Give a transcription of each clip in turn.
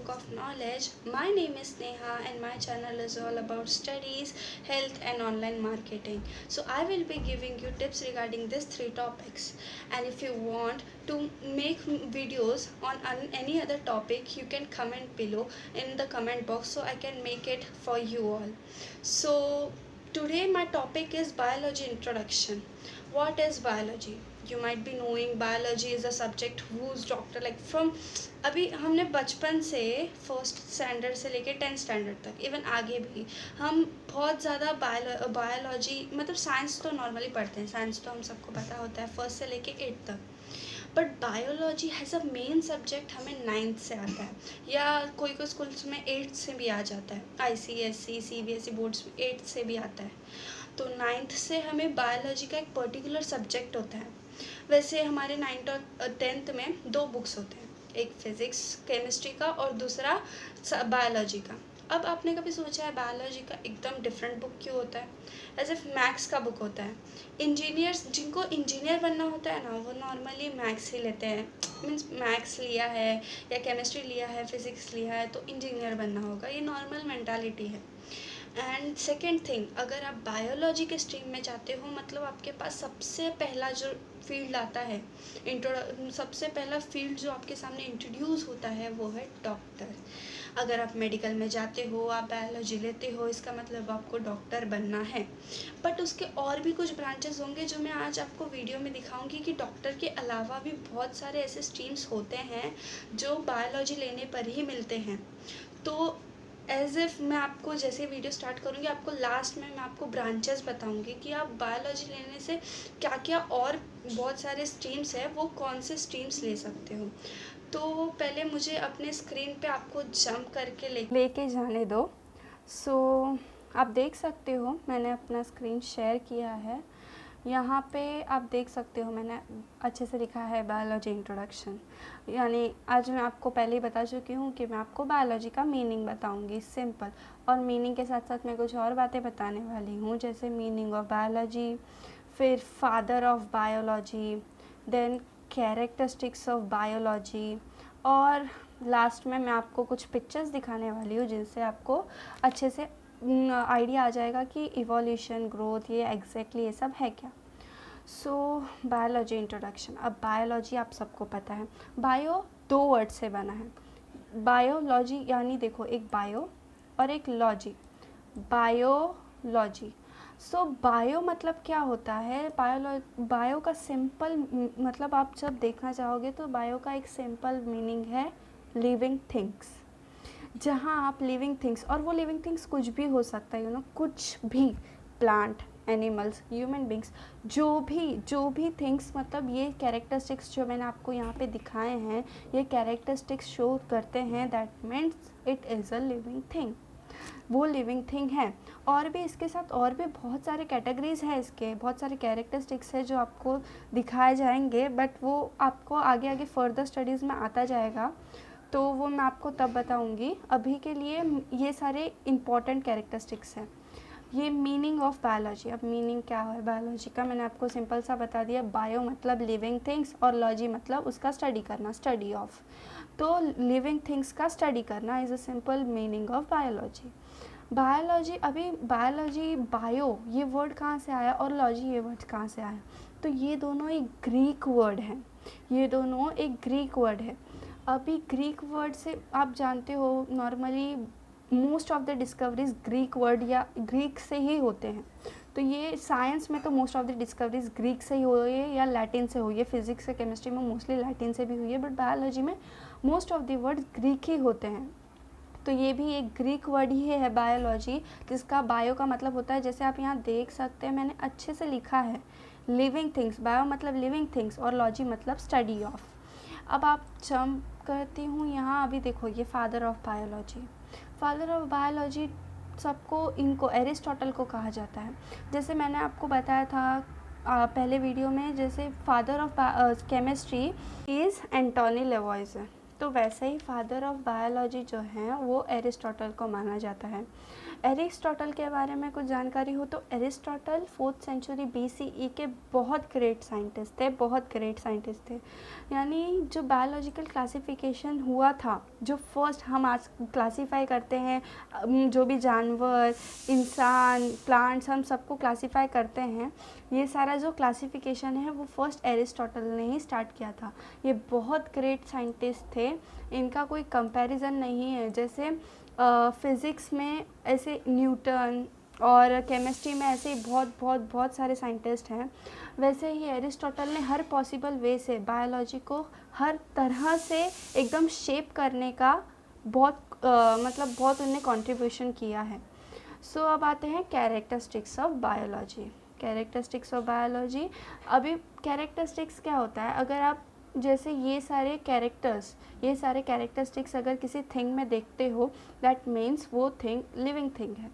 book of knowledge. My name is Neha and my channel is all about studies, health and online marketing. So I will be giving you tips regarding these three topics. And if you want to make videos on any other topic, you can comment below in the comment box so I can make it for you all. So today my topic is biology introduction. What is biology? You might be knowing biology is a subject whose doctor like from अभी हमने बचपन से first standard से लेके 10th standard तक even आगे भी हम बहुत ज़्यादा बायोलॉजी मतलब साइंस तो नॉर्मली पढ़ते हैं, साइंस तो हम सबको पता होता है फर्स्ट से लेके 8th तक. But biology has a main subject हमें 9th से आता है या कोई कोई स्कूल्स में 8th से भी आ जाता है. ICSE CBSE बोर्ड्स में 8th से भी आता है. तो 9th से हमें बायोलॉजी का एक पर्टिकुलर सब्जेक्ट होता है. वैसे हमारे 9th और 10th में 2 बुक्स होते हैं, एक फिज़िक्स केमिस्ट्री का और दूसरा बायोलॉजी का. अब आपने कभी सोचा है बायोलॉजी का एकदम डिफरेंट बुक क्यों होता है? एज इफ मैथ्स का बुक होता है. इंजीनियर्स जिनको इंजीनियर बनना होता है ना, वो नॉर्मली मैथ्स ही लेते हैं. मीन्स मैथ्स लिया है या केमिस्ट्री लिया है, फिज़िक्स लिया है तो इंजीनियर बनना होगा. ये नॉर्मल मेंटालिटी है. एंड सेकेंड थिंग, अगर आप बायोलॉजी के स्ट्रीम में जाते हो मतलब आपके पास सबसे पहला जो फील्ड आता है सबसे पहला फील्ड जो आपके सामने इंट्रोड्यूस होता है वो है डॉक्टर. अगर आप मेडिकल में जाते हो, आप बायोलॉजी लेते हो, इसका मतलब आपको डॉक्टर बनना है. बट उसके और भी कुछ ब्रांचेस होंगे जो मैं आज आपको वीडियो में दिखाऊंगी कि डॉक्टर के अलावा भी बहुत सारे ऐसे स्ट्रीम्स होते हैं जो बायोलॉजी लेने पर ही मिलते हैं. तो एज इफ़ मैं आपको जैसे वीडियो स्टार्ट करूँगी आपको लास्ट में मैं आपको ब्रांचेस बताऊँगी कि आप बायोलॉजी लेने से क्या क्या और बहुत सारे स्ट्रीम्स हैं वो कौन से स्ट्रीम्स ले सकते हो. तो पहले मुझे अपने स्क्रीन पे आपको जंप करके लेके जाने दो. सो आप देख सकते हो मैंने अपना स्क्रीन शेयर किया है. यहाँ पे आप देख सकते हो मैंने अच्छे से लिखा है बायोलॉजी इंट्रोडक्शन. यानी आज मैं आपको पहले ही बता चुकी हूँ कि मैं आपको बायोलॉजी का मीनिंग बताऊँगी सिंपल, और मीनिंग के साथ साथ मैं कुछ और बातें बताने वाली हूँ जैसे मीनिंग ऑफ बायोलॉजी, फिर father of biology, then characteristics of biology, और लास्ट में मैं आपको कुछ पिक्चर्स दिखाने वाली हूँ जिनसे आपको अच्छे से आइडिया आ जाएगा कि इवोल्यूशन, ग्रोथ, ये एग्जैक्टली ये सब है क्या. सो बायोलॉजी इंट्रोडक्शन. अब बायोलॉजी आप सबको पता है, बायो 2 वर्ड से बना है. बायोलॉजी यानी देखो एक बायो और एक लॉजी, बायोलॉजी. सो बायो मतलब क्या होता है? बायो का सिंपल मतलब आप जब देखना चाहोगे तो बायो का एक सिंपल मीनिंग है लिविंग थिंग्स. जहाँ आप लिविंग थिंग्स, और वो लिविंग थिंग्स कुछ भी हो सकता है कुछ भी, प्लांट, एनिमल्स, ह्यूमन बींग्स, जो भी थिंग्स, मतलब ये कैरेक्टरिस्टिक्स जो मैंने आपको यहाँ पे दिखाए हैं ये कैरेक्टरिस्टिक्स शो करते हैं. That means it is a living thing, वो लिविंग थिंग है. और भी इसके साथ और भी बहुत सारे कैटेगरीज हैं, इसके बहुत सारे कैरेक्टरिस्टिक्स है जो आपको दिखाए जाएंगे, बट वो आपको आगे आगे फर्दर स्टडीज़ में आता जाएगा तो वो मैं आपको तब बताऊंगी. अभी के लिए ये सारे इम्पॉर्टेंट कैरेक्टरिस्टिक्स हैं. ये मीनिंग ऑफ बायोलॉजी. अब मीनिंग क्या है बायोलॉजी का मैंने आपको सिंपल सा बता दिया. बायो मतलब लिविंग थिंग्स और लॉजी मतलब उसका स्टडी करना, स्टडी ऑफ. तो लिविंग थिंग्स का स्टडी करना is a simple meaning of biology. Biology, अभी बायोलॉजी, बायो ये वर्ड कहाँ से आया और लॉजी ये वर्ड कहाँ से आया? तो ये दोनों एक ग्रीक वर्ड हैं, ये दोनों एक ग्रीक वर्ड है. अभी ग्रीक वर्ड से आप जानते हो normally most of the discoveries Greek word या ग्रीक से ही होते हैं. तो ये साइंस में तो most of the discoveries Greek से ही हुई है या लैटिन से हुई है. फिजिक्स या केमिस्ट्री में मोस्टली लैटिन से भी हुई है, बट बायोलॉजी में most of the word Greek ही होते हैं. तो ये भी एक ग्रीक वर्ड ही है बायोलॉजी, जिसका बायो का मतलब होता है, जैसे आप यहाँ देख सकते हैं मैंने अच्छे से लिखा है, लिविंग थिंग्स. बायो मतलब लिविंग थिंग्स और लॉजी मतलब स्टडी ऑफ. अब आप जंप करती हूँ यहाँ. अभी देखो ये father of biology. Father of biology सबको इनको एरिस्टोटल को कहा जाता है. जैसे मैंने आपको बताया था पहले वीडियो में, जैसे father of chemistry is Antoine Lavoisier. तो वैसे ही फादर ऑफ बायोलॉजी जो हैं वो एरिस्टोटल को माना जाता है। एरिस्टोटल के बारे में कुछ जानकारी हो तो एरिस्टोटल 4th सेंचुरी BCE के बहुत ग्रेट साइंटिस्ट थे। यानी जो बायोलॉजिकल क्लासिफिकेशन हुआ था, जो फर्स्ट हम आज क्लासीफाई करते हैं, जो भी जानवर, इंसान, प्लांट्स, हम सबको क्लासीफाई करते हैं, ये सारा जो क्लासिफिकेशन है वो फर्स्ट एरिस्टोटल ने ही स्टार्ट किया था। ये बहुत ग्रेट साइंटिस्ट थे, इनका कोई कंपैरिजन नहीं है। जैसे फिज़िक्स में ऐसे न्यूटन और केमिस्ट्री में ऐसे बहुत सारे साइंटिस्ट हैं, वैसे ही एरिस्टोटल ने हर पॉसिबल वे से बायोलॉजी को हर तरह से एकदम शेप करने का बहुत उन्हें कंट्रीब्यूशन किया है। सो अब आते हैं कैरेक्टरिस्टिक्स ऑफ बायोलॉजी। अभी कैरेक्टरिस्टिक्स क्या होता है, अगर आप जैसे ये सारे कैरेक्टरिस्टिक्स अगर किसी थिंग में देखते हो, दैट मीन्स वो थिंग लिविंग थिंग है।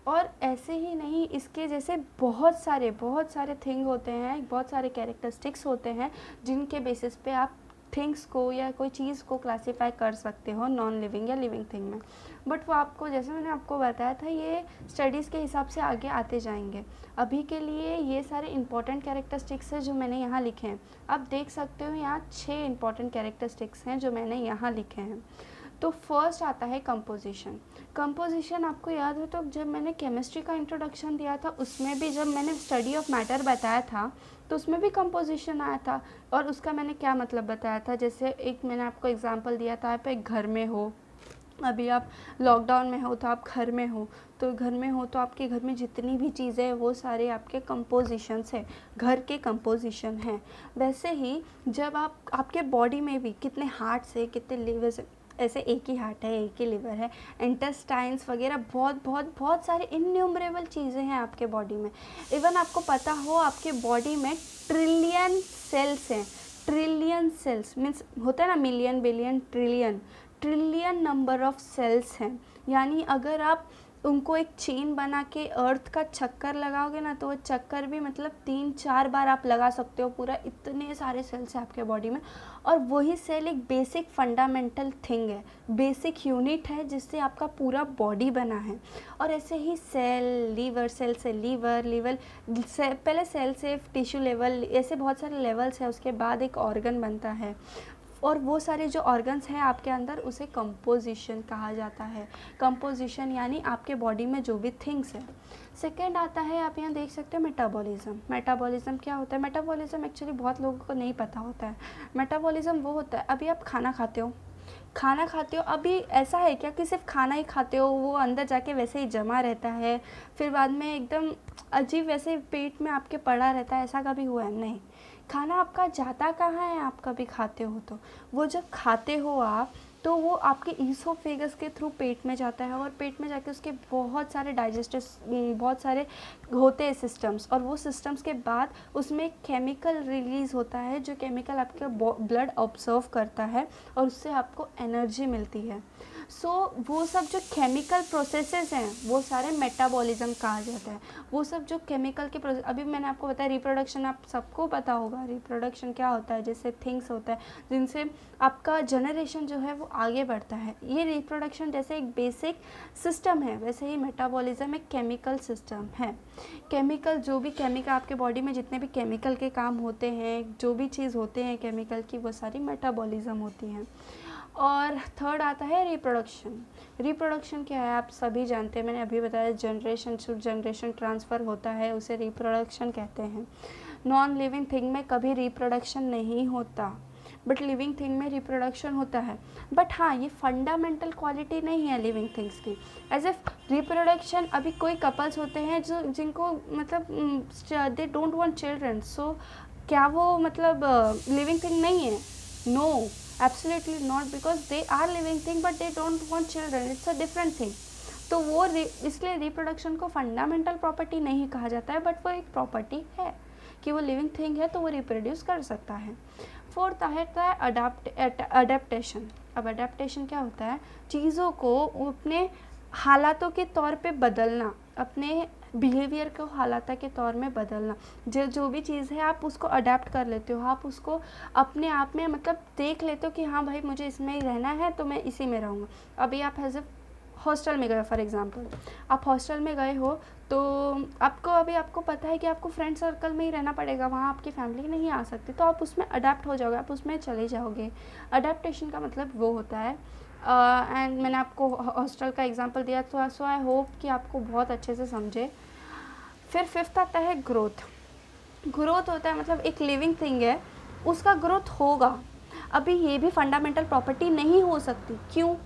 और ऐसे ही नहीं, इसके जैसे बहुत सारे थिंग होते हैं, बहुत सारे कैरेक्टरिस्टिक्स होते हैं जिनके बेसिस पे आप थिंग्स को या कोई चीज़ को क्लासीफाई कर सकते हो नॉन लिविंग या लिविंग थिंग में। बट वो आपको, जैसे मैंने आपको बताया था, ये स्टडीज़ के हिसाब से आगे आते जाएंगे। अभी के लिए ये सारे इंपॉर्टेंट कैरेक्टरिस्टिक्स हैं जो मैंने यहाँ लिखे हैं। आप देख सकते हो यहाँ 6 इंपॉर्टेंट कैरेक्टरिस्टिक्स हैं जो मैंने यहाँ लिखे हैं। तो फर्स्ट आता है कंपोजिशन। आपको याद हो तो जब मैंने केमिस्ट्री का इंट्रोडक्शन दिया था, उसमें भी जब मैंने स्टडी ऑफ मैटर बताया था तो उसमें भी कंपोजिशन आया था। और उसका मैंने क्या मतलब बताया था, जैसे एक मैंने आपको एग्जांपल दिया था, आप एक घर में हो, अभी आप लॉकडाउन में हो तो आप घर में हो, तो आपके घर में जितनी भी चीज़ें हैं वो सारे आपके कंपोजिशंस हैं, घर के कंपोजिशन हैं। वैसे ही जब आपके बॉडी में भी कितने हार्ट्स है, कितने लिवर्स, ऐसे एक ही हार्ट है, एक ही लिवर है, इंटेस्टाइन्स वगैरह, बहुत सारे इन्यूमरेबल चीज़ें हैं आपके बॉडी में। इवन आपको पता हो आपके बॉडी में ट्रिलियन सेल्स हैं। ट्रिलियन सेल्स मीन्स होता है ना, million, billion, trillion number of cells हैं। यानी अगर आप उनको एक चेन बना के अर्थ का चक्कर लगाओगे ना, तो वो चक्कर भी मतलब 3-4 बार आप लगा सकते हो पूरा, इतने सारे सेल्स हैं आपके बॉडी में। और वही सेल एक बेसिक फंडामेंटल थिंग है, बेसिक यूनिट है जिससे आपका पूरा बॉडी बना है। और ऐसे ही सेल से लीवर पहले सेल से टिश्यू लेवल, ऐसे बहुत सारे लेवल्स हैं, उसके बाद एक ऑर्गन बनता है। और वो सारे जो ऑर्गन्स हैं आपके अंदर, उसे कंपोजिशन कहा जाता है। कंपोजिशन यानी आपके बॉडी में जो भी थिंग्स है। सेकेंड आता है, आप यहाँ देख सकते हो, मेटाबॉलिज्म क्या होता है। मेटाबॉलिज्म एक्चुअली बहुत लोगों को नहीं पता होता है। मेटाबॉलिज्म वो होता है, अभी आप खाना खाते हो, अभी ऐसा है क्या कि सिर्फ खाना ही खाते हो, वो अंदर जाके वैसे ही जमा रहता है, फिर बाद में एकदम अजीब वैसे पेट में आपके पड़ा रहता है, ऐसा कभी हुआ है? नहीं। खाना आपका जाता कहाँ है, आप कभी खाते हो तो वो जब खाते हो आप, तो वो आपके ईसोफेगस के थ्रू पेट में जाता है, और पेट में जाके उसके बहुत सारे बहुत सारे होते हैं सिस्टम्स, और वो सिस्टम्स के बाद उसमें एक केमिकल रिलीज़ होता है, जो केमिकल आपका ब्लड ऑब्जर्व करता है और उससे आपको एनर्जी मिलती है। सो वो सब जो केमिकल प्रोसेसेस हैं वो सारे मेटाबॉलिज्म कहा जाता है। वो सब जो केमिकल के प्रोसेस, अभी मैंने आपको बताया रिप्रोडक्शन, आप सबको पता होगा रिप्रोडक्शन क्या होता है, जैसे थिंग्स होता है जिनसे आपका जनरेशन जो है वो आगे बढ़ता है। ये रिप्रोडक्शन जैसे एक बेसिक सिस्टम है, वैसे ही मेटाबॉलिज्म एक केमिकल सिस्टम है। केमिकल, जो भी केमिकल आपके बॉडी में जितने भी केमिकल के काम होते हैं, जो भी चीज़ होते हैं केमिकल की, वो सारी मेटाबॉलिज्म होती हैं। और थर्ड आता है रिप्रोडक्शन क्या है, आप सभी जानते हैं, मैंने अभी बताया, जनरेशन टू जनरेशन ट्रांसफ़र होता है, उसे रिप्रोडक्शन कहते हैं। नॉन लिविंग थिंग में कभी रिप्रोडक्शन नहीं होता, बट लिविंग थिंग में रिप्रोडक्शन होता है। बट हाँ, ये फंडामेंटल क्वालिटी नहीं है लिविंग थिंग्स की। एज इफ रिप्रोडक्शन, अभी कोई कपल्स होते हैं जो जिनको मतलब they don't want children, so क्या वो मतलब लिविंग थिंग नहीं है? No, absolutely not, because they are living thing but they don't want children, it's a different thing। तो वो इसलिए रिप्रोडक्शन को फंडामेंटल प्रॉपर्टी नहीं कहा जाता है, बट वो एक प्रॉपर्टी है कि वो लिविंग थिंग है तो वो रिप्रोड्यूस कर सकता है। फोर्थ है अडेप्टेशन। अब अडेप्टेशन क्या होता है, चीज़ों को अपने हालातों के तौर पे बदलना, अपने बिहेवियर को हालात के तौर में बदलना, जो भी चीज़ है आप उसको अडेप्ट कर लेते हो, आप उसको अपने आप में मतलब देख लेते हो कि हाँ भाई मुझे इसमें ही रहना है तो मैं इसी में रहूँगा। अभी आप एज ए हॉस्टल में गए, फॉर एग्ज़ाम्पल आप हॉस्टल में गए हो तो आपको पता है कि आपको फ्रेंड सर्कल में ही रहना पड़ेगा, वहाँ आपकी फैमिली नहीं आ सकती, तो आप उसमें अडेप्ट हो जाओगे, आप उसमें चले जाओगे। अडेप्टेशन का मतलब वो होता है। एंड मैंने आपको हॉस्टल का एग्जांपल दिया, तो सो आई होप कि आपको बहुत अच्छे से समझे। फिर फिफ्थ आता है ग्रोथ। ग्रोथ होता है मतलब एक लिविंग थिंग है, उसका ग्रोथ होगा। अभी ये भी फंडामेंटल प्रॉपर्टी नहीं हो सकती, क्यों?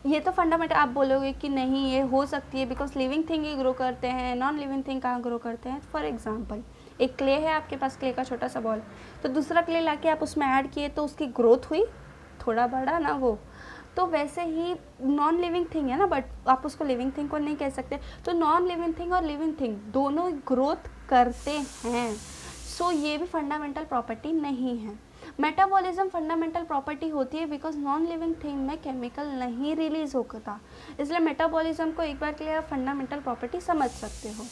ये तो फंडामेंटल, आप बोलोगे कि नहीं ये हो सकती है because living thing he grow करते हैं, नॉन लिविंग थिंग कहाँ ग्रो करते हैं। फॉर एग्जांपल एक क्ले है आपके पास, क्ले का छोटा सा बॉल, तो दूसरा क्ले लाके आप उसमें ऐड किए तो उसकी ग्रोथ हुई, थोड़ा बड़ा ना वो। तो वैसे ही नॉन लिविंग थिंग है ना, बट आप उसको लिविंग थिंग को नहीं कह सकते। तो नॉन लिविंग थिंग और लिविंग थिंग दोनों ग्रोथ करते हैं। सो ये भी फंडामेंटल प्रॉपर्टी नहीं है। मेटाबॉलिज्म फंडामेंटल प्रॉपर्टी होती है बिकॉज नॉन लिविंग थिंग में केमिकल नहीं रिलीज होता, इसलिए मेटाबॉलिज्म को एक बार के लिए आप फंडामेंटल प्रॉपर्टी समझ सकते हो।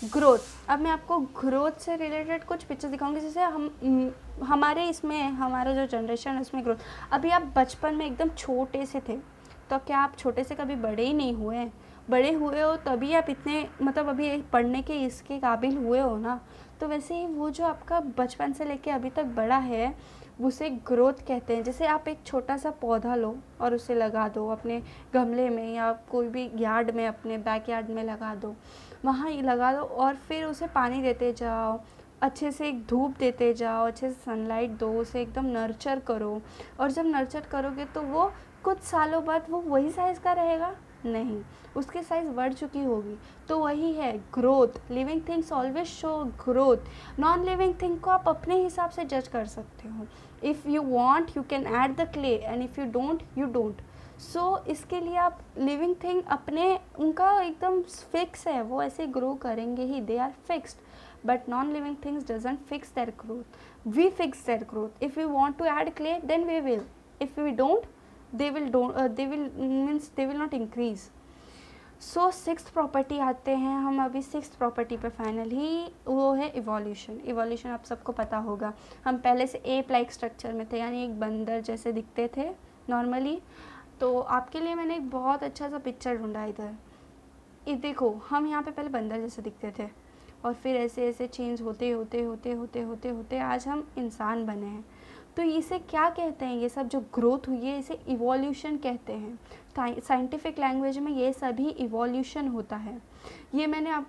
ग्रोथ, अब मैं आपको ग्रोथ से रिलेटेड कुछ पिक्चर दिखाऊंगी, जैसे हमारे इसमें हमारा जो जनरेशन है उसमें ग्रोथ। अभी आप बचपन में एकदम छोटे से थे, तो क्या आप छोटे से कभी बड़े ही नहीं हुए? बड़े हुए हो तभी आप इतने मतलब अभी पढ़ने के इसके काबिल हुए हो ना। तो वैसे ही वो जो आपका बचपन से लेके अभी तक बड़ा है उसे ग्रोथ कहते हैं। जैसे आप एक छोटा सा पौधा लो और उसे लगा दो अपने गमले में या कोई भी यार्ड में, अपने बैक यार्ड में लगा दो, वहाँ लगा दो और फिर उसे पानी देते जाओ, अच्छे से एक धूप देते जाओ, अच्छे से सनलाइट दो, उसे एकदम नर्चर करो। और जब नर्चर करोगे तो वो कुछ सालों बाद वो वही साइज़ का रहेगा? नहीं, उसकी साइज़ बढ़ चुकी होगी। तो वही है growth. Living things always show growth. Non living thing को आप अपने हिसाब से जज कर सकते हो। If you want you can add the clay and if you don't you don't. So इसके लिए आप लिविंग थिंग अपने उनका एकदम फिक्स है, वो ऐसे ग्रो करेंगे ही, they are fixed. But non living things doesn't fix their growth, we fix their growth. If we want to add clay then we will, if we don't they will not increase. So sixth property आते हैं हम अभी sixth property पे finally, वो है evolution. Evolution आप सबको पता होगा, हम पहले से एप लाइक स्ट्रक्चर में थे, यानी एक बंदर जैसे दिखते थे नॉर्मली। तो आपके लिए मैंने एक बहुत अच्छा सा पिक्चर ढूंढा इधर, ये देखो, हम यहाँ पे पहले बंदर जैसे दिखते थे और फिर ऐसे ऐसे चेंज होते होते होते होते होते होते आज हम इंसान बने हैं। तो इसे क्या कहते हैं? ये सब जो ग्रोथ हुई है इसे इवोल्यूशन कहते हैं। साइंटिफिक लैंग्वेज में ये सभी इवोल्यूशन होता है। ये मैंने आप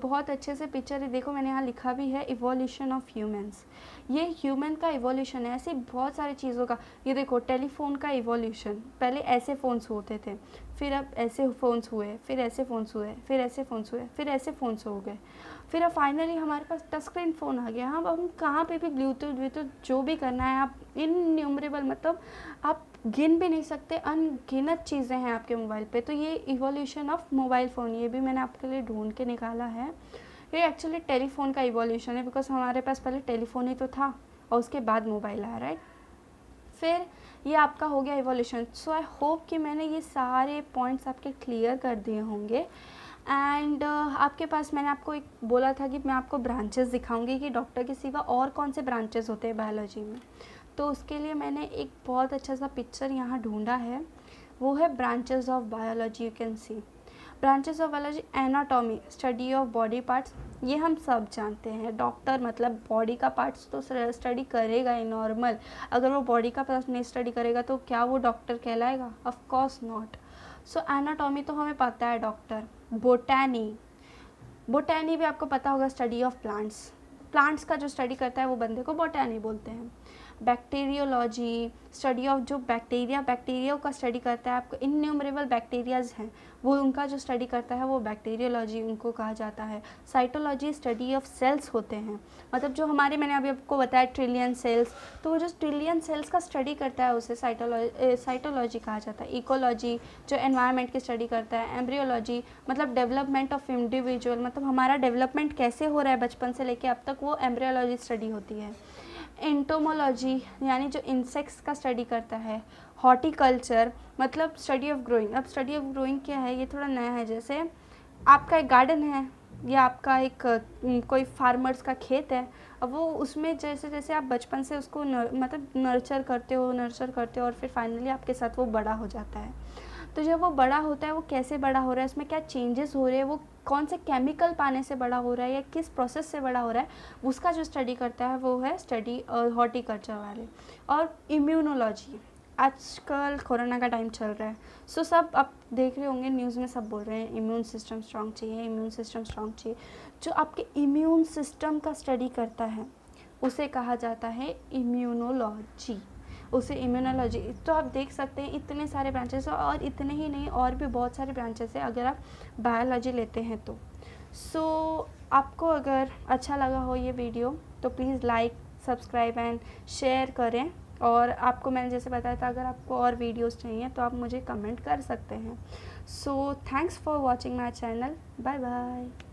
बहुत अच्छे से पिक्चर देखो, मैंने यहाँ लिखा भी है इवोल्यूशन ऑफ ह्यूमंस। ये ह्यूमन का इवोल्यूशन है, ऐसी बहुत सारी चीज़ों का। ये देखो टेलीफोन का इवोल्यूशन, पहले ऐसे फ़ोन्स होते थे, फिर अब ऐसे फ़ोन्स हुए, फिर ऐसे फ़ोन्स हुए, फिर ऐसे फ़ोन्स हुए, फिर ऐसे फ़ोन्स हो गए, फिर अब फाइनली हमारे पास टच स्क्रीन फ़ोन आ गया। अब हम कहाँ पे भी ब्लूटूथ जो भी करना है आप इनन्यूमरेबल, मतलब आप गिन भी नहीं सकते, अनगिनत चीज़ें हैं आपके मोबाइल पे। तो ये इवोल्यूशन ऑफ मोबाइल फ़ोन, ये भी मैंने आपके लिए ढूंढ के निकाला है। ये एक्चुअली टेलीफोन का इवोल्यूशन है, बिकॉज हमारे पास पहले टेलीफोन ही तो था और उसके बाद मोबाइल आया, राइट। फिर ये आपका हो गया इवोल्यूशन। सो आई होप कि मैंने ये सारे पॉइंट्स आपके क्लियर कर दिए होंगे। एंड आपके पास मैंने आपको एक बोला था कि मैं आपको ब्रांचेस दिखाऊंगी कि डॉक्टर के सिवा और कौन से ब्रांचेस होते हैं बायोलॉजी में। तो उसके लिए मैंने एक बहुत अच्छा सा पिक्चर यहाँ ढूंढा है, वो है branches of biology. You can see branches of biology. Anatomy, study of body parts, ये हम सब जानते हैं। डॉक्टर मतलब बॉडी का पार्ट्स तो स्टडी करेगा ही नॉर्मल। अगर वो बॉडी का पार्ट्स नहीं स्टडी करेगा तो क्या वो डॉक्टर कहलाएगा? Of course not. So anatomy तो हमें पता है डॉक्टर। बोटैनी, बोटैनी भी आपको पता होगा, स्टडी ऑफ प्लांट्स। प्लांट्स का जो स्टडी करता है वो बंदे को बोटैनी बोलते हैं। बैक्टीरियोलॉजी, स्टडी ऑफ जो बैक्टीरिया का स्टडी करता है, आपको इनन्यूमरेबल बैक्टीरियाज हैं वो उनका जो स्टडी करता है वो बैक्टीरियोलॉजी उनको कहा जाता है। साइटोलॉजी, स्टडी ऑफ सेल्स होते हैं, मतलब जो हमारे, मैंने अभी आपको बताया ट्रिलियन सेल्स, तो वो जो ट्रिलियन सेल्स का स्टडी करता है उसे साइटोलॉजी कहा जाता है। इकोलॉजी जो एनवायरनमेंट की स्टडी करता है। एम्ब्रियोलॉजी मतलब डेवलपमेंट ऑफ इंडिविजुअल, मतलब हमारा डेवलपमेंट कैसे हो रहा है बचपन से लेके अब तक, वो एम्ब्रियोलॉजी स्टडी होती है। एंटोमोलॉजी यानी जो इंसेक्ट्स का स्टडी करता है। हॉर्टिकल्चर मतलब स्टडी ऑफ ग्रोइंग। अब स्टडी ऑफ ग्रोइंग क्या है, ये थोड़ा नया है। जैसे आपका एक गार्डन है, या आपका एक कोई फार्मर्स का खेत है, अब वो उसमें जैसे जैसे आप बचपन से उसको मतलब नर्चर करते हो और फिर फाइनली आपके साथ वो बड़ा हो जाता है। तो जब वो बड़ा होता है, वो कैसे बड़ा हो रहा है, उसमें क्या चेंजेस हो रहे हैं, वो कौन से केमिकल पाने से बड़ा हो रहा है या किस प्रोसेस से बड़ा हो रहा है, उसका जो स्टडी करता है वो है स्टडी हॉर्टिकल्चर वाले। और इम्यूनोलॉजी, आजकल कोरोना का टाइम चल रहा है, सो सब आप देख रहे होंगे न्यूज़ में सब बोल रहे हैं इम्यून सिस्टम स्ट्रांग चाहिए, इम्यून सिस्टम स्ट्रांग चाहिए। जो आपके इम्यून सिस्टम का स्टडी करता है उसे कहा जाता है इम्यूनोलॉजी, उसे इम्यूनोलॉजी। तो आप देख सकते हैं इतने सारे ब्रांचेस, और इतने ही नहीं और भी बहुत सारे ब्रांचेस हैं अगर आप बायोलॉजी लेते हैं तो। सो आपको अगर अच्छा लगा हो ये वीडियो तो please like, subscribe and share करें। और आपको मैंने जैसे बताया था, अगर आपको और वीडियोस चाहिए तो आप मुझे कमेंट कर सकते हैं। So thanks for watching my channel. Bye bye.